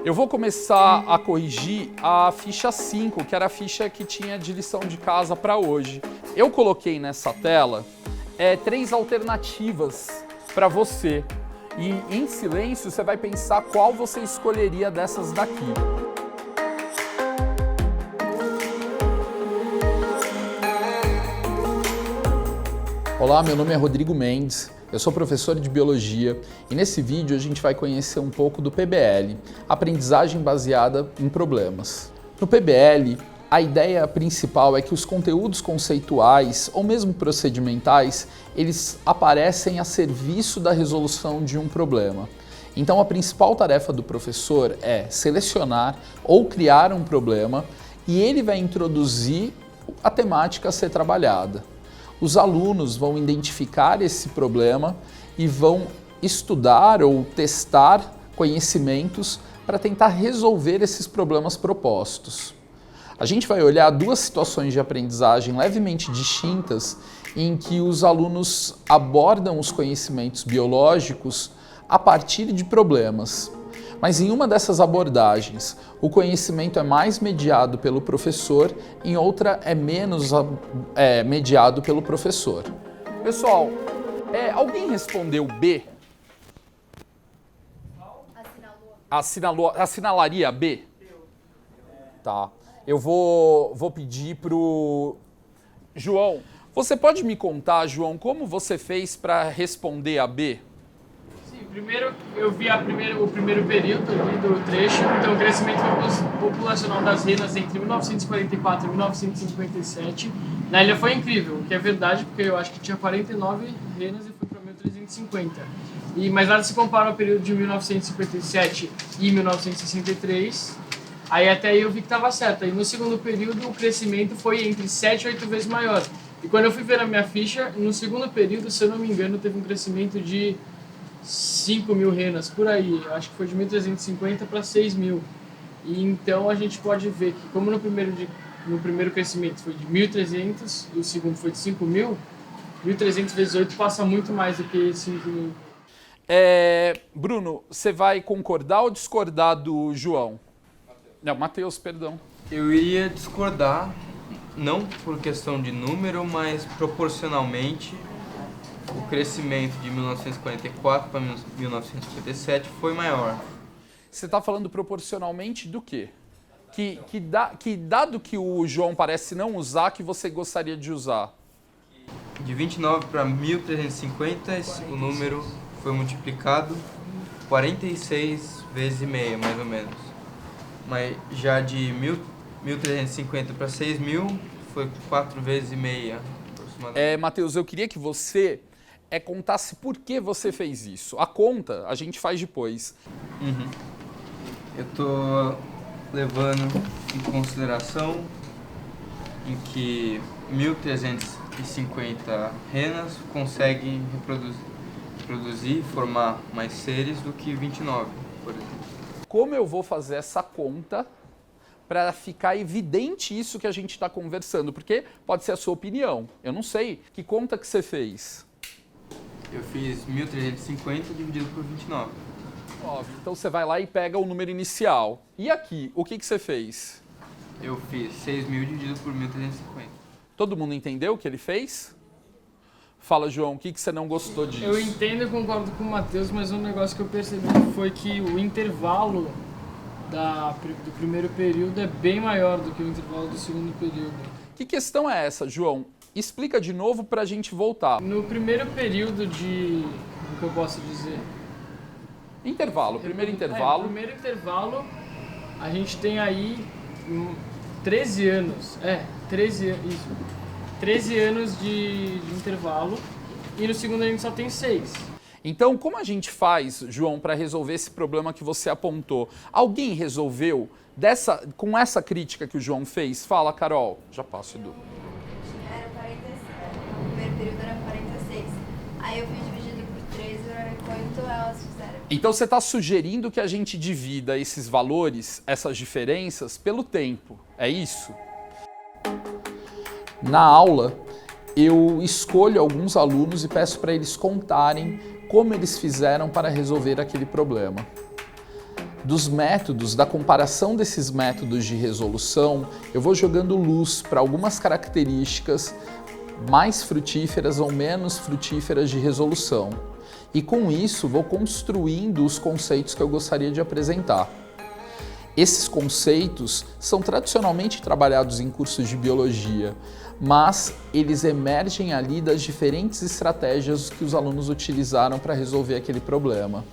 Eu vou começar a corrigir a ficha 5, que era a ficha que tinha de lição de casa para hoje. Eu coloquei nessa tela 3 alternativas para você. E em silêncio você vai pensar qual você escolheria dessas daqui. Olá, meu nome é Rodrigo Mendes, eu sou professor de Biologia e nesse vídeo a gente vai conhecer um pouco do PBL, Aprendizagem Baseada em Problemas. No PBL, a ideia principal é que os conteúdos conceituais ou mesmo procedimentais, eles aparecem a serviço da resolução de um problema. Então a principal tarefa do professor é selecionar ou criar um problema e ele vai introduzir a temática a ser trabalhada. Os alunos vão identificar esse problema e vão estudar ou testar conhecimentos para tentar resolver esses problemas propostos. A gente vai olhar 2 situações de aprendizagem levemente distintas em que os alunos abordam os conhecimentos biológicos a partir de problemas. Mas em uma dessas abordagens, o conhecimento é mais mediado pelo professor, em outra é menos mediado pelo professor. Pessoal, alguém respondeu B? Assinalaria B? Tá. Eu vou pedir pro João. Você pode me contar, João, como você fez para responder a B? Primeiro, eu vi o primeiro período ali do trecho, então o crescimento populacional das renas entre 1944 e 1957 na ilha foi incrível, o que é verdade, porque eu acho que tinha 49 renas e foi para 1.350. Mas nada se compara ao período de 1957 e 1963, até aí eu vi que estava certo. E no segundo período o crescimento foi entre 7 e 8 vezes maior. E quando eu fui ver a minha ficha, no segundo período, se eu não me engano, teve um crescimento de 5.000 renas, por aí, acho que foi de 1.350 para 6.000. E então a gente pode ver que como no primeiro crescimento foi de 1.300 e o segundo foi de 5.000, 1.300 vezes 8 passa muito mais do que 5.000. Bruno, você vai concordar ou discordar do João? Não, Matheus, perdão. Eu iria discordar, não por questão de número, mas proporcionalmente. O crescimento de 1944 para 1957 foi maior. Você está falando proporcionalmente do quê? Que dado que o João parece não usar, que você gostaria de usar? De 29 para 1350, o número foi multiplicado 46 vezes e meia, mais ou menos. Mas já de 1350 para 6.000 foi 4 vezes e meia, aproximadamente. Matheus, eu queria que você contasse por que você fez isso. A conta a gente faz depois. Eu tô levando em consideração em que 1.350 renas conseguem reproduzir e formar mais seres do que 29, por exemplo. Como eu vou fazer essa conta para ficar evidente isso que a gente está conversando? Porque pode ser a sua opinião. Eu não sei. Que conta que você fez? Eu fiz 1.350 dividido por 29. Óbvio. Então você vai lá e pega o número inicial. E aqui, o que você fez? Eu fiz 6.000 dividido por 1.350. Todo mundo entendeu o que ele fez? Fala, João, o que você não gostou disso? Eu entendo e concordo com o Matheus, mas um negócio que eu percebi foi que o intervalo do primeiro período é bem maior do que o intervalo do segundo período. Que questão é essa, João? Explica de novo para a gente voltar. No primeiro período o que eu posso dizer? Intervalo, primeiro intervalo. No primeiro intervalo, a gente tem aí 13 anos. 13 anos de intervalo. E no segundo a gente só tem 6. Então, como a gente faz, João, para resolver esse problema que você apontou? Alguém resolveu com essa crítica que o João fez? Fala, Carol. Já passo, Edu. Era 46. No primeiro período era 46. Aí eu fiz dividido por 3, quanto elas fizeram. Então você está sugerindo que a gente divida esses valores, essas diferenças, pelo tempo. É isso? Na aula, eu escolho alguns alunos e peço para eles contarem como eles fizeram para resolver aquele problema. Dos métodos, da comparação desses métodos de resolução, eu vou jogando luz para algumas características mais frutíferas ou menos frutíferas de resolução. E com isso vou construindo os conceitos que eu gostaria de apresentar. Esses conceitos são tradicionalmente trabalhados em cursos de biologia, mas eles emergem ali das diferentes estratégias que os alunos utilizaram para resolver aquele problema.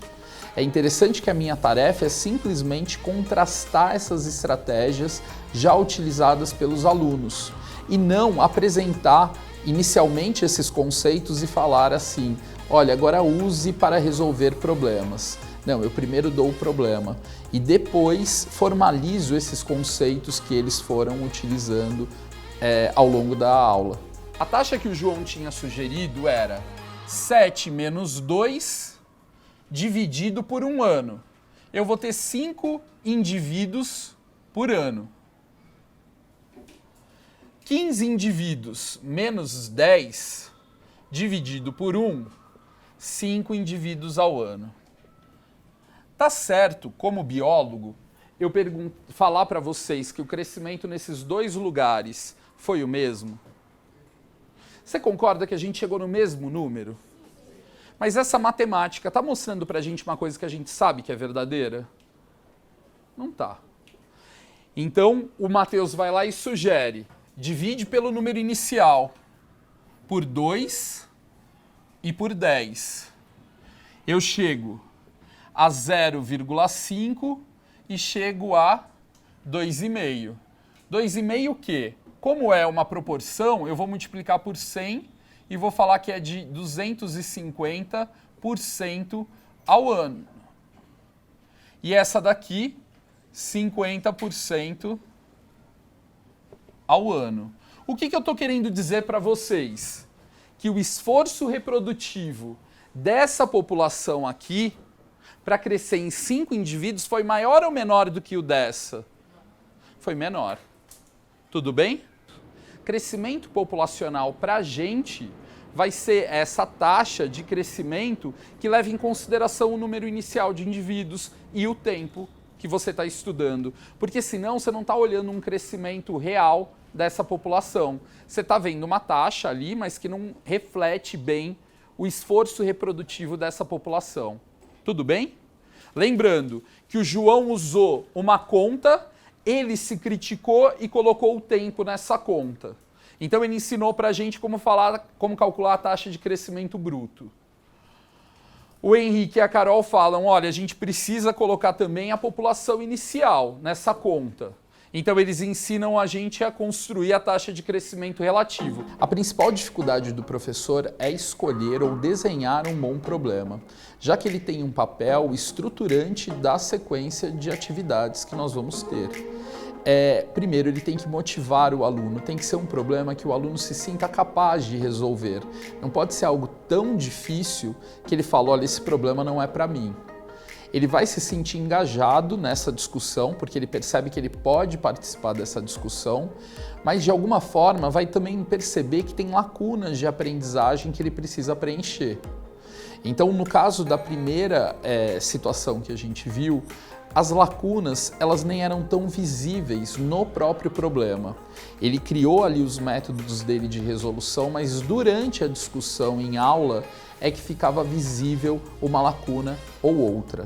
É interessante que a minha tarefa é simplesmente contrastar essas estratégias já utilizadas pelos alunos e não apresentar inicialmente esses conceitos e falar assim, olha, agora use para resolver problemas. Não, eu primeiro dou o problema e depois formalizo esses conceitos que eles foram utilizando ao longo da aula. A taxa que o João tinha sugerido era 7 menos 2 dividido por um ano. Eu vou ter 5 indivíduos por ano. 15 indivíduos menos 10 dividido por 1, 5 indivíduos ao ano. Tá certo, como biólogo, eu falar para vocês que o crescimento nesses dois lugares foi o mesmo? Você concorda que a gente chegou no mesmo número? Mas essa matemática está mostrando para a gente uma coisa que a gente sabe que é verdadeira? Não está. Então, o Matheus vai lá e sugere, divide pelo número inicial, por 2 e por 10. Eu chego a 0,5 e chego a 2,5. 2,5 o quê? Como é uma proporção, eu vou multiplicar por 100 e vou falar que é de 250% ao ano. E essa daqui, 50% ao ano. O que eu estou querendo dizer para vocês? Que o esforço reprodutivo dessa população aqui, para crescer em 5 indivíduos, foi maior ou menor do que o dessa? Foi menor. Tudo bem? Crescimento populacional para a gente vai ser essa taxa de crescimento que leva em consideração o número inicial de indivíduos e o tempo que você está estudando. Porque senão você não está olhando um crescimento real dessa população. Você está vendo uma taxa ali, mas que não reflete bem o esforço reprodutivo dessa população. Tudo bem? Lembrando que o João usou uma conta, ele se criticou e colocou o tempo nessa conta. Então ele ensinou para a gente como calcular a taxa de crescimento bruto. O Henrique e a Carol falam, olha, a gente precisa colocar também a população inicial nessa conta. Então eles ensinam a gente a construir a taxa de crescimento relativo. A principal dificuldade do professor é escolher ou desenhar um bom problema, já que ele tem um papel estruturante da sequência de atividades que nós vamos ter. Primeiro, ele tem que motivar o aluno, tem que ser um problema que o aluno se sinta capaz de resolver. Não pode ser algo tão difícil que ele fala, olha, esse problema não é para mim. Ele vai se sentir engajado nessa discussão, porque ele percebe que ele pode participar dessa discussão, mas de alguma forma vai também perceber que tem lacunas de aprendizagem que ele precisa preencher. Então, no caso da primeira situação que a gente viu, as lacunas elas nem eram tão visíveis no próprio problema. Ele criou ali os métodos dele de resolução, mas durante a discussão em aula é que ficava visível uma lacuna ou outra.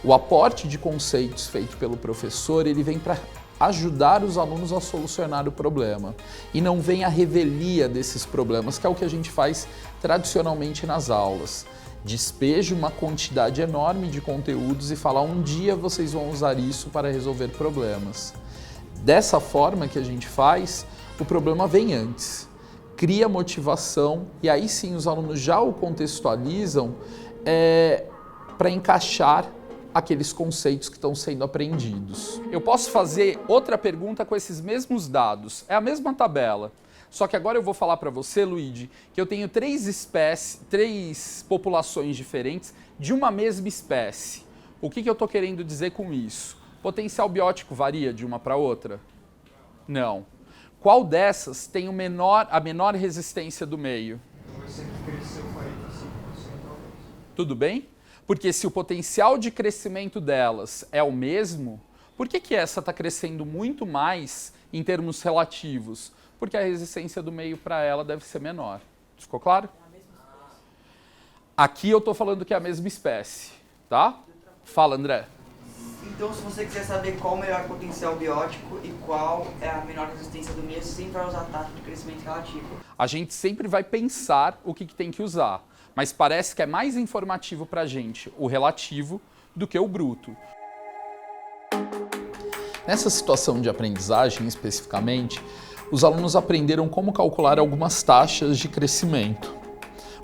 O aporte de conceitos feito pelo professor, ele vem para ajudar os alunos a solucionar o problema e não vem a revelia desses problemas, que é o que a gente faz tradicionalmente nas aulas. Despeja uma quantidade enorme de conteúdos e fala, um dia vocês vão usar isso para resolver problemas. Dessa forma que a gente faz, o problema vem antes, cria motivação e aí sim os alunos já o contextualizam para encaixar aqueles conceitos que estão sendo aprendidos. Eu posso fazer outra pergunta com esses mesmos dados, é a mesma tabela. Só que agora eu vou falar para você, Luigi, que eu tenho três populações diferentes de uma mesma espécie. O que eu estou querendo dizer com isso? Potencial biótico varia de uma para outra? Não. Qual dessas tem a menor resistência do meio? Você cresceu 45%, talvez. Tudo bem? Porque se o potencial de crescimento delas é o mesmo, por que essa está crescendo muito mais em termos relativos? Porque a resistência do meio para ela deve ser menor. Ficou claro? Aqui eu estou falando que é a mesma espécie, tá? Fala, André. Então, se você quiser saber qual o melhor potencial biótico e qual é a menor resistência do meio, você sempre vai usar a taxa de crescimento relativo. A gente sempre vai pensar o que tem que usar, mas parece que é mais informativo para a gente o relativo do que o bruto. Nessa situação de aprendizagem, especificamente, os alunos aprenderam como calcular algumas taxas de crescimento.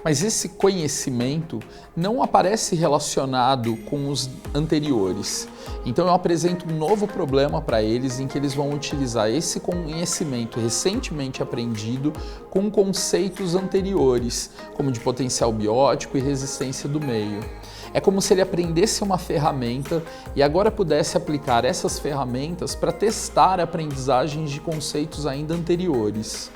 Mas esse conhecimento não aparece relacionado com os anteriores. Então eu apresento um novo problema para eles em que eles vão utilizar esse conhecimento recentemente aprendido com conceitos anteriores, como de potencial biótico e resistência do meio. É como se ele aprendesse uma ferramenta e agora pudesse aplicar essas ferramentas para testar aprendizagens de conceitos ainda anteriores.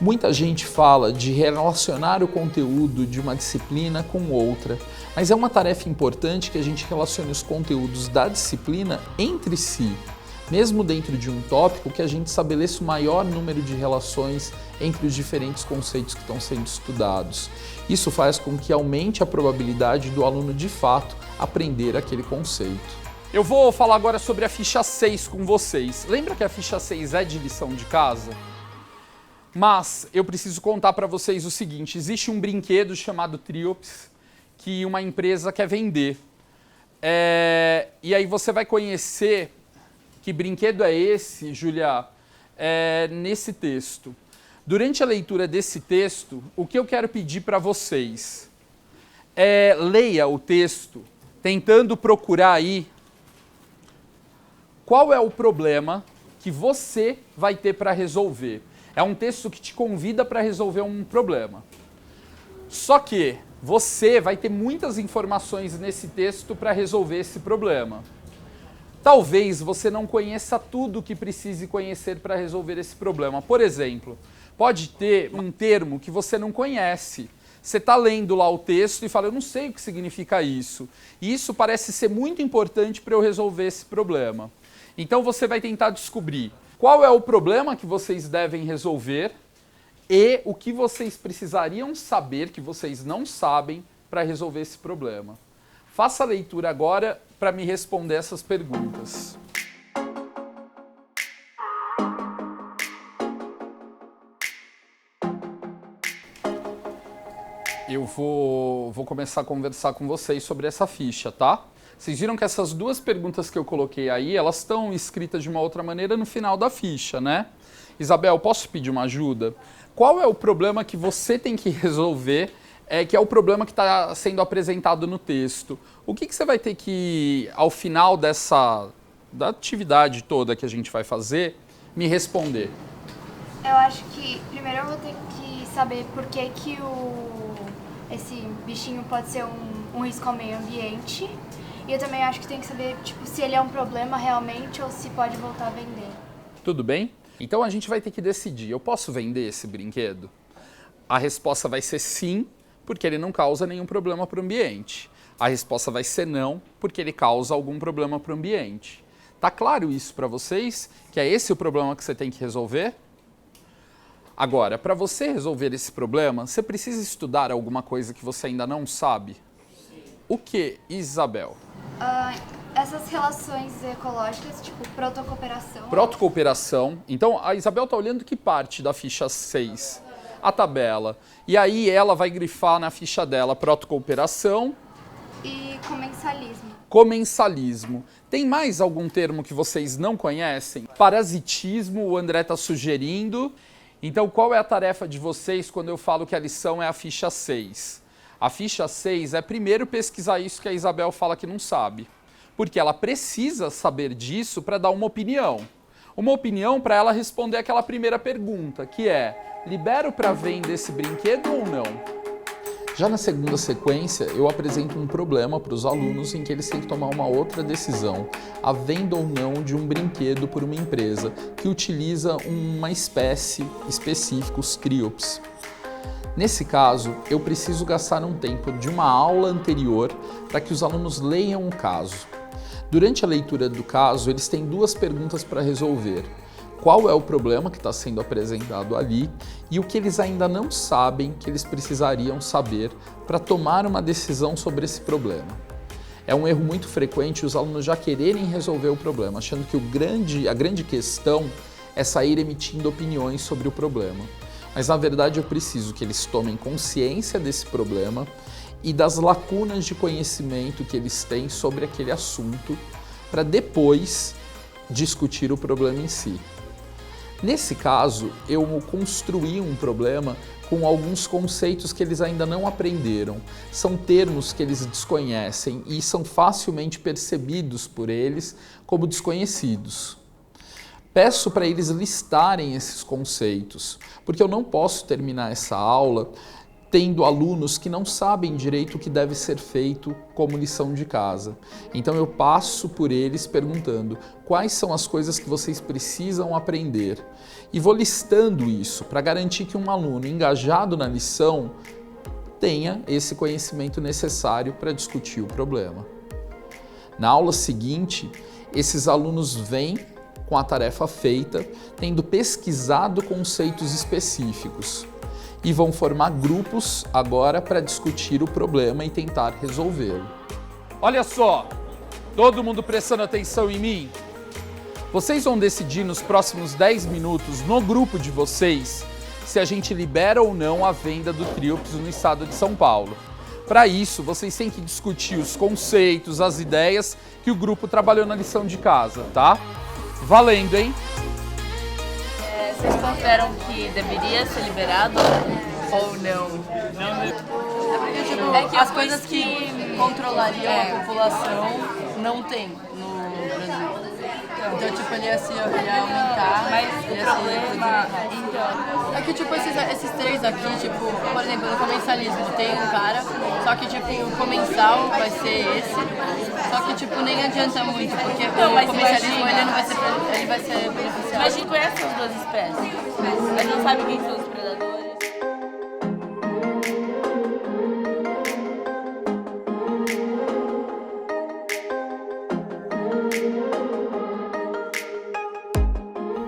Muita gente fala de relacionar o conteúdo de uma disciplina com outra, mas é uma tarefa importante que a gente relacione os conteúdos da disciplina entre si, mesmo dentro de um tópico, que a gente estabeleça o maior número de relações entre os diferentes conceitos que estão sendo estudados. Isso faz com que aumente a probabilidade do aluno de fato aprender aquele conceito. Eu vou falar agora sobre a ficha 6 com vocês. Lembra que a ficha 6 é de lição de casa? Mas eu preciso contar para vocês o seguinte, existe um brinquedo chamado Triops que uma empresa quer vender. E aí você vai conhecer que brinquedo é esse, Julia, nesse texto. Durante a leitura desse texto, o que eu quero pedir para vocês é leia o texto tentando procurar aí qual é o problema que você vai ter para resolver. É um texto que te convida para resolver um problema. Só que você vai ter muitas informações nesse texto para resolver esse problema. Talvez você não conheça tudo o que precise conhecer para resolver esse problema. Por exemplo, pode ter um termo que você não conhece. Você está lendo lá o texto e fala, eu não sei o que significa isso. E isso parece ser muito importante para eu resolver esse problema. Então você vai tentar descobrir qual é o problema que vocês devem resolver e o que vocês precisariam saber que vocês não sabem para resolver esse problema. Faça a leitura agora para me responder essas perguntas. Eu vou começar a conversar com vocês sobre essa ficha, tá? Vocês viram que essas duas perguntas que eu coloquei aí, elas estão escritas de uma outra maneira no final da ficha, né? Isabel, posso pedir uma ajuda? Qual é o problema que você tem que resolver, que é o problema que está sendo apresentado no texto? O que você vai ter que, ao final da atividade toda que a gente vai fazer, me responder? Eu acho que primeiro eu vou ter que saber por que esse bichinho pode ser um risco ao meio ambiente. E eu também acho que tem que saber se ele é um problema realmente ou se pode voltar a vender. Tudo bem? Então a gente vai ter que decidir, eu posso vender esse brinquedo? A resposta vai ser sim, porque ele não causa nenhum problema para o ambiente. A resposta vai ser não, porque ele causa algum problema para o ambiente. Tá claro isso para vocês? Que é esse o problema que você tem que resolver? Agora, para você resolver esse problema, você precisa estudar alguma coisa que você ainda não sabe? O que, Isabel? Essas relações ecológicas, tipo protocooperação. Protocooperação. Então, a Isabel está olhando que parte da ficha 6? A tabela. E aí ela vai grifar na ficha dela protocooperação. E comensalismo. Comensalismo. Tem mais algum termo que vocês não conhecem? Parasitismo, o André está sugerindo. Então, qual é a tarefa de vocês quando eu falo que a lição é a ficha 6? A ficha 6 é primeiro pesquisar isso que a Isabel fala que não sabe. Porque ela precisa saber disso para dar uma opinião. Uma opinião para ela responder aquela primeira pergunta, que é: libero para venda esse brinquedo ou não? Já na segunda sequência, eu apresento um problema para os alunos em que eles têm que tomar uma outra decisão, a venda ou não de um brinquedo por uma empresa que utiliza uma espécie específica, os Triops. Nesse caso, eu preciso gastar um tempo de uma aula anterior para que os alunos leiam o caso. Durante a leitura do caso, eles têm duas perguntas para resolver. Qual é o problema que está sendo apresentado ali e o que eles ainda não sabem que eles precisariam saber para tomar uma decisão sobre esse problema. É um erro muito frequente os alunos já quererem resolver o problema, achando que a grande questão é sair emitindo opiniões sobre o problema. Mas na verdade eu preciso que eles tomem consciência desse problema e das lacunas de conhecimento que eles têm sobre aquele assunto para depois discutir o problema em si. Nesse caso, eu construí um problema com alguns conceitos que eles ainda não aprenderam. São termos que eles desconhecem e são facilmente percebidos por eles como desconhecidos. Peço para eles listarem esses conceitos, porque eu não posso terminar essa aula tendo alunos que não sabem direito o que deve ser feito como lição de casa. Então eu passo por eles perguntando quais são as coisas que vocês precisam aprender e vou listando isso para garantir que um aluno engajado na lição tenha esse conhecimento necessário para discutir o problema. Na aula seguinte, esses alunos vêm com a tarefa feita, tendo pesquisado conceitos específicos e vão formar grupos agora para discutir o problema e tentar resolvê-lo. Olha só, todo mundo prestando atenção em mim? Vocês vão decidir nos próximos 10 minutos no grupo de vocês se a gente libera ou não a venda do Triops no estado de São Paulo. Para isso, vocês têm que discutir os conceitos, as ideias que o grupo trabalhou na lição de casa, tá? Valendo, hein? Vocês consideram que deveria ser liberado ou não? É que as coisas que controlariam a população não tem no Brasil. Então, tipo, ele ia aumentar, mas ele ia problema, então... É que, tipo, esses três aqui, tipo, por exemplo, no comensalismo tem um cara, só que, tipo, o comensal vai ser esse, só que, tipo, nem adianta muito, porque então, o comensalismo, ele vai ser beneficiado. Mas a gente conhece as duas espécies, mas não sabe quem são os predadores.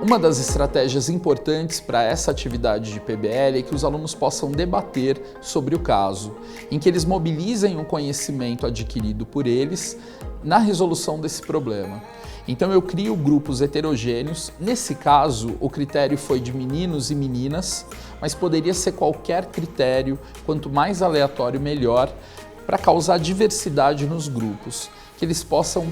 Uma das estratégias importantes para essa atividade de PBL é que os alunos possam debater sobre o caso, em que eles mobilizem o conhecimento adquirido por eles na resolução desse problema. Então eu crio grupos heterogêneos, nesse caso o critério foi de meninos e meninas, mas poderia ser qualquer critério, quanto mais aleatório melhor, para causar diversidade nos grupos, que eles possam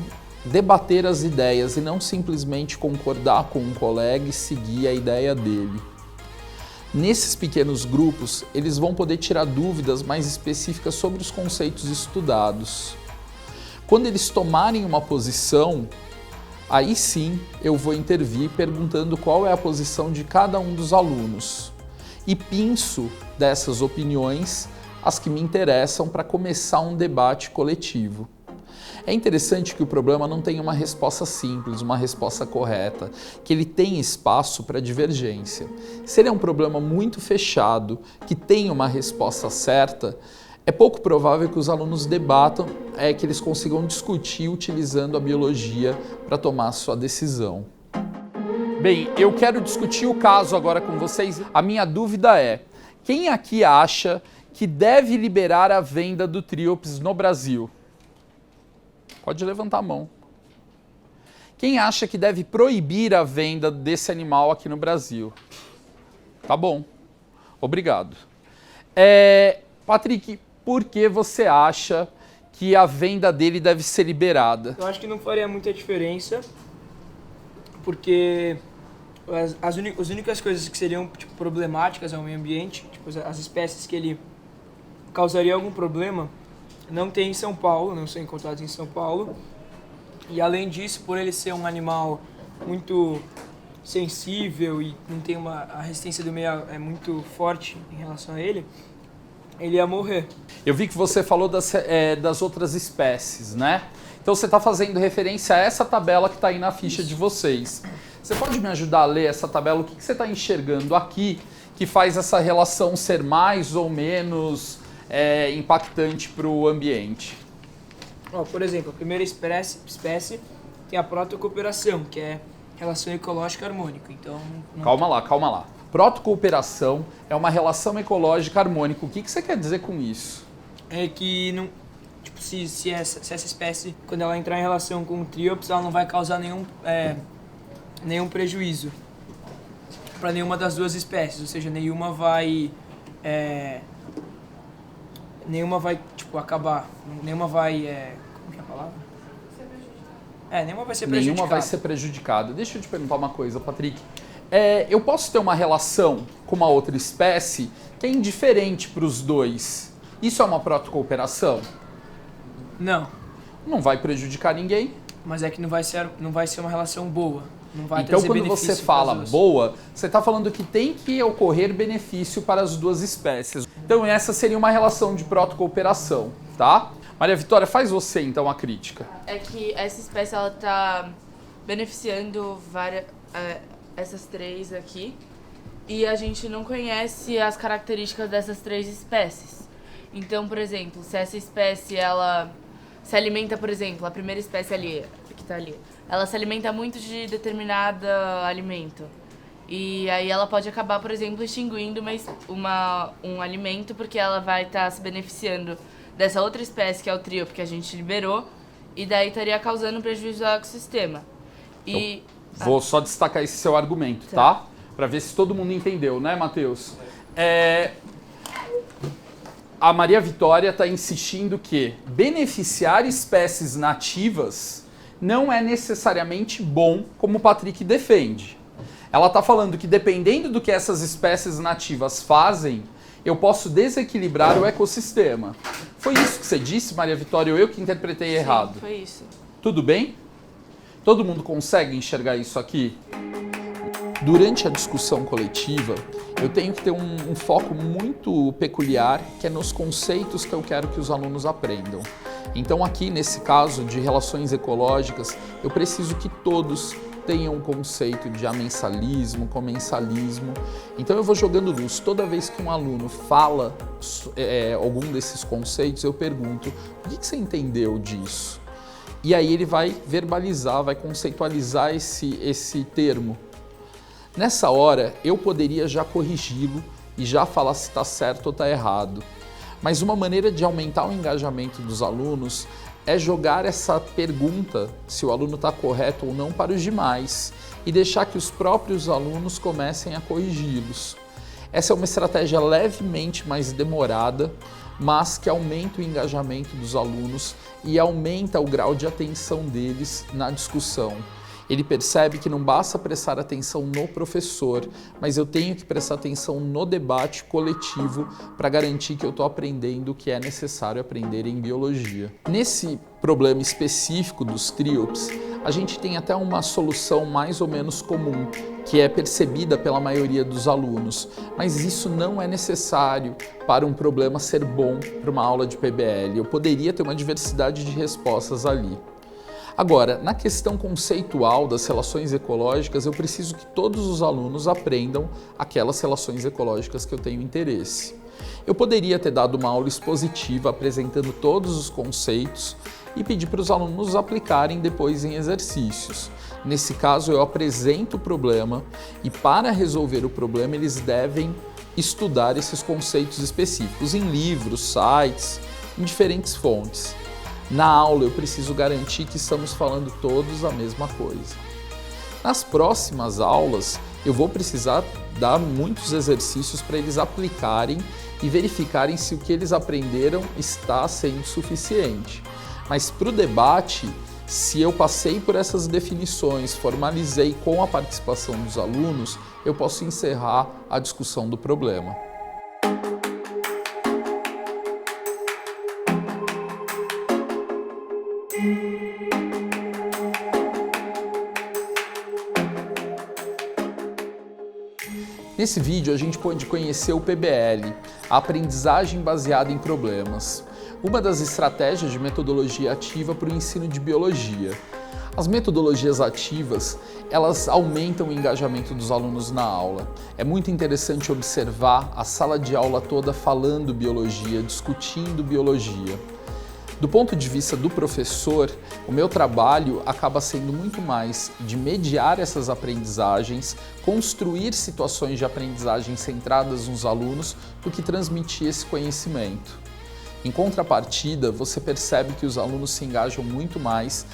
debater as ideias e não simplesmente concordar com um colega e seguir a ideia dele. Nesses pequenos grupos, eles vão poder tirar dúvidas mais específicas sobre os conceitos estudados. Quando eles tomarem uma posição, aí sim eu vou intervir perguntando qual é a posição de cada um dos alunos e pinço dessas opiniões as que me interessam para começar um debate coletivo. É interessante que o problema não tenha uma resposta simples, uma resposta correta, que ele tenha espaço para divergência. Se ele é um problema muito fechado, que tem uma resposta certa, é pouco provável que os alunos debatam, que eles consigam discutir utilizando a biologia para tomar a sua decisão. Bem, eu quero discutir o caso agora com vocês. A minha dúvida é, quem aqui acha que deve liberar a venda do Triops no Brasil? Pode levantar a mão. Quem acha que deve proibir a venda desse animal aqui no Brasil? Tá bom. Obrigado. Patrick, por que você acha que a venda dele deve ser liberada? Eu acho que não faria muita diferença, porque as únicas coisas que seriam tipo, problemáticas ao meio ambiente, tipo, as espécies que ele causaria algum problema, não tem em São Paulo, não são encontrados em São Paulo. E além disso, por ele ser um animal muito sensível e não tem a resistência do meio é muito forte em relação a ele, ele ia morrer. Eu vi que você falou das outras espécies, né? Então você está fazendo referência a essa tabela que está aí na ficha de vocês. Você pode me ajudar a ler essa tabela? O que você está enxergando aqui que faz essa relação ser mais ou menos impactante para o ambiente? Por exemplo, a primeira espécie tem a protocooperação, que é relação ecológica harmônica. Então, Calma lá. Protocooperação é uma relação ecológica harmônica. O que você quer dizer com isso? É que não, tipo, se essa espécie, quando ela entrar em relação com o tríops, ela não vai causar nenhum prejuízo para nenhuma das duas espécies, ou seja, nenhuma vai tipo acabar, nenhuma vai como que é a palavra? Nenhuma vai ser prejudicada. Nenhuma vai ser prejudicada. Deixa eu te perguntar uma coisa, Patrick. Eu posso ter uma relação com uma outra espécie que é indiferente para os dois. Isso é uma protocooperação? Não. Não vai prejudicar ninguém. Mas é que não vai ser uma relação boa. Não vai Então, trazer quando benefício você fala pras duas. boa, você está falando que tem que ocorrer benefício para as duas espécies. Então, essa seria uma relação de protocooperação, tá? Maria Vitória, faz você, então, a crítica. É que essa espécie, ela tá beneficiando essas três aqui, e a gente não conhece as características dessas três espécies. Então, por exemplo, se essa espécie, ela se alimenta, por exemplo, a primeira espécie ali, que tá ali, ela se alimenta muito de determinado alimento. E aí ela pode acabar, por exemplo, extinguindo um alimento, porque ela vai estar se beneficiando dessa outra espécie, que é o tríope, que a gente liberou, e daí estaria causando prejuízo ao ecossistema. E Vou só destacar esse seu argumento, tá? Para ver se todo mundo entendeu, né, Matheus? A Maria Vitória está insistindo que beneficiar espécies nativas não é necessariamente bom, como o Patrick defende. Ela está falando que dependendo do que essas espécies nativas fazem, eu posso desequilibrar o ecossistema. Foi isso que você disse, Maria Vitória, ou eu que interpretei errado? Sim, foi isso. Tudo bem? Todo mundo consegue enxergar isso aqui? Durante a discussão coletiva, eu tenho que ter um foco muito peculiar, que é nos conceitos que eu quero que os alunos aprendam. Então aqui, nesse caso de relações ecológicas, eu preciso que todos tenham um conceito de amensalismo, comensalismo. Então eu vou jogando luz. Toda vez que um aluno fala algum desses conceitos, eu pergunto, o que você entendeu disso? E aí ele vai verbalizar, vai conceitualizar esse termo. Nessa hora, eu poderia já corrigi-lo e já falar se está certo ou está errado. Mas uma maneira de aumentar o engajamento dos alunos é jogar essa pergunta, se o aluno está correto ou não, para os demais e deixar que os próprios alunos comecem a corrigi-los. Essa é uma estratégia levemente mais demorada, mas que aumenta o engajamento dos alunos e aumenta o grau de atenção deles na discussão. Ele percebe que não basta prestar atenção no professor, mas eu tenho que prestar atenção no debate coletivo para garantir que eu estou aprendendo o que é necessário aprender em biologia. Nesse problema específico dos tríops, a gente tem até uma solução mais ou menos comum, que é percebida pela maioria dos alunos, mas isso não é necessário para um problema ser bom para uma aula de PBL. Eu poderia ter uma diversidade de respostas ali. Agora, na questão conceitual das relações ecológicas, eu preciso que todos os alunos aprendam aquelas relações ecológicas que eu tenho interesse. Eu poderia ter dado uma aula expositiva apresentando todos os conceitos e pedir para os alunos aplicarem depois em exercícios. Nesse caso, eu apresento o problema e, para resolver o problema, eles devem estudar esses conceitos específicos em livros, sites, em diferentes fontes. Na aula, eu preciso garantir que estamos falando todos a mesma coisa. Nas próximas aulas, eu vou precisar dar muitos exercícios para eles aplicarem e verificarem se o que eles aprenderam está sendo suficiente. Mas para o debate, se eu passei por essas definições, formalizei com a participação dos alunos, eu posso encerrar a discussão do problema. Nesse vídeo a gente pode conhecer o PBL, a aprendizagem baseada em problemas, uma das estratégias de metodologia ativa para o ensino de biologia. As metodologias ativas, elas aumentam o engajamento dos alunos na aula. É muito interessante observar a sala de aula toda falando biologia, discutindo biologia. Do ponto de vista do professor, o meu trabalho acaba sendo muito mais de mediar essas aprendizagens, construir situações de aprendizagem centradas nos alunos, do que transmitir esse conhecimento. Em contrapartida, você percebe que os alunos se engajam muito mais,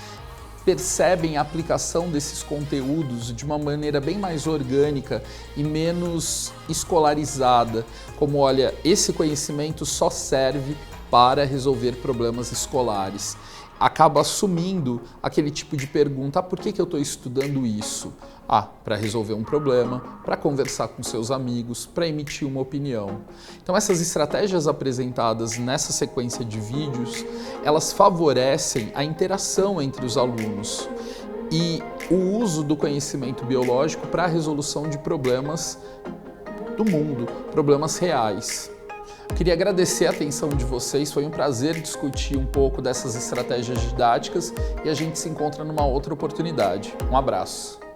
percebem a aplicação desses conteúdos de uma maneira bem mais orgânica e menos escolarizada, como, olha, esse conhecimento só serve para resolver problemas escolares. Acaba assumindo aquele tipo de pergunta: por que eu estou estudando isso? Para resolver um problema, para conversar com seus amigos, para emitir uma opinião. Então essas estratégias apresentadas nessa sequência de vídeos, elas favorecem a interação entre os alunos e o uso do conhecimento biológico para a resolução de problemas do mundo, problemas reais. Queria agradecer a atenção de vocês, foi um prazer discutir um pouco dessas estratégias didáticas e a gente se encontra numa outra oportunidade. Um abraço.